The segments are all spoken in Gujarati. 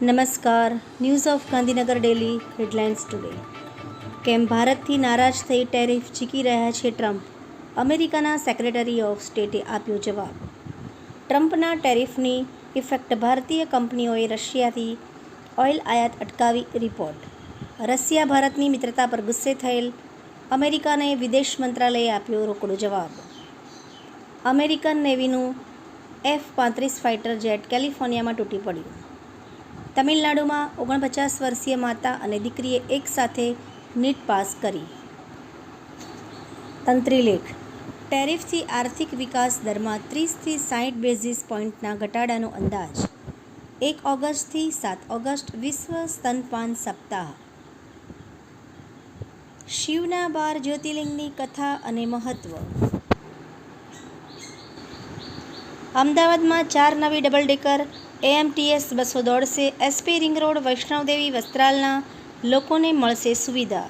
નમસ્કાર. News of Gandhinagar daily headlines today. કેમ ભારતથી નારાજ થઈ ટેરિફ ઝીકી રહ્યા છે ટ્રમ્પ? અમેરિકાના સેક્રેટરી ઓફ સ્ટેટે આપ્યો જવાબ. ટ્રમ્પના ટેરિફની ઇફેક્ટ ભારતીય કંપનીઓએ રશિયાથી ઓઇલ આયાત અટકાવી રિપોર્ટ. રશિયા ભારતની મિત્રતા પર ગુસ્સે થયેલ અમેરિકાને વિદેશ મંત્રાલયે આપ્યો રોકડો જવાબ. અમેરિકન નેવીનું F-35 ફાઇટર જેટ કેલિફોર્નિયામાં તૂટી પડ્યું. તમિલનાડુમાં 49 વર્ષીય માતા અને દીકરીએ એક સાથે નીટ પાસ કરી. તંત્રીલેખ. ટેરિફથી આર્થિક વિકાસ દરમાં 30થી 60 બેઝિસ પોઇન્ટના ઘટાડાનો અંદાજ. 1 ઓગસ્ટથી 7 ઓગસ્ટ વિશ્વ સ્તનપાન સપ્તાહ. શિવના 12 જ્યોતિર્લિંગની કથા અને મહત્વ. અમદાવાદમાં 4 નવી ડબલ ડેકર AMTS બસો દોડશે. SP રિંગ રોડ વૈષ્ણવદેવી વસ્ત્રાલના લોકોને મળશે સુવિધા.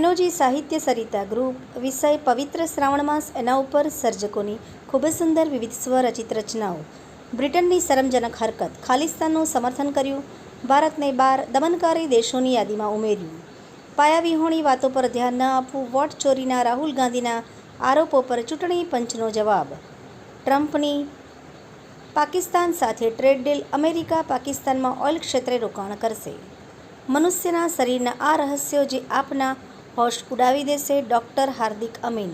NOG સાહિત્ય સરિતા ગ્રુપ. વિષય પવિત્ર શ્રાવણ માસ. એના ઉપર સર્જકોની ખૂબ જ સુંદર વિવિધ સ્વરચિત રચનાઓ. બ્રિટનની શરમજનક હરકત. ખાલિસ્તાનનું સમર્થન કર્યું. ભારતને 12 દમનકારી દેશોની યાદીમાં ઉમેર્યું. પાયાવિહોણી વાતો પર ધ્યાન ન આપવું. વોટ ચોરીના રાહુલ ગાંધીના આરોપો પર ચૂંટણી પંચનો જવાબ. ટ્રમ્પની પાકિસ્તાન સાથે ટ્રેડ ડીલ. અમેરિકા પાકિસ્તાનમાં ઓઇલ ક્ષેત્રે રોકાણ કરશે. મનુષ્યના શરીરના આ રહસ્યો જે આપના હોશ ઉડાવી દેશે. Doctor Hardik Amin.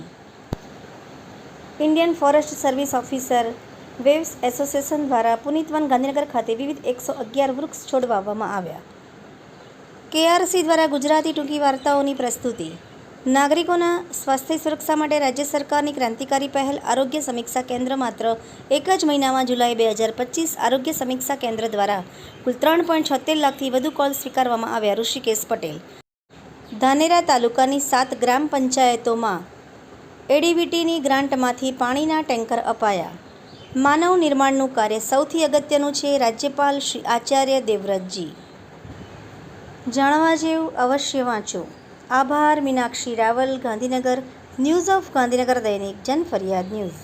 Indian forest service officer wives association દ્વારા પુનિતવન ગાંધીનગર ખાતે વિવિધ 111 વૃક્ષ છોડ વાવવામાં આવ્યા. KRC દ્વારા ગુજરાતી ટૂંકી વાર્તાઓની પ્રસ્તુતિ. નાગરિકોના સ્વાસ્થ્ય સુરક્ષા માટે રાજ્ય સરકારની ક્રાંતિકારી પહેલ. આરોગ્ય સમીક્ષા કેન્દ્ર. માત્ર એક જ મહિનામાં જુલાઈ 2025 આરોગ્ય સમીક્ષા કેન્દ્ર દ્વારા કુલ 3.76 લાખથી વધુ કોલ સ્વીકારવામાં આવ્યા. ઋષિકેશ પટેલ. ધાનેરા તાલુકાની 7 ગ્રામ પંચાયતોમાં ADBTની ગ્રાન્ટમાંથી પાણીના ટેન્કર અપાયા. માનવ નિર્માણનું કાર્ય સૌથી અગત્યનું છે. રાજ્યપાલ શ્રી આચાર્ય દેવવ્રતજી. જાણવા જેવું અવશ્ય વાંચો. આભાર. મીનાક્ષી રાવલ, ગાંધીનગર. ન્યૂઝ ઓફ ગાંધીનગર દૈનિક જનફરિયાદ ન્યૂઝ.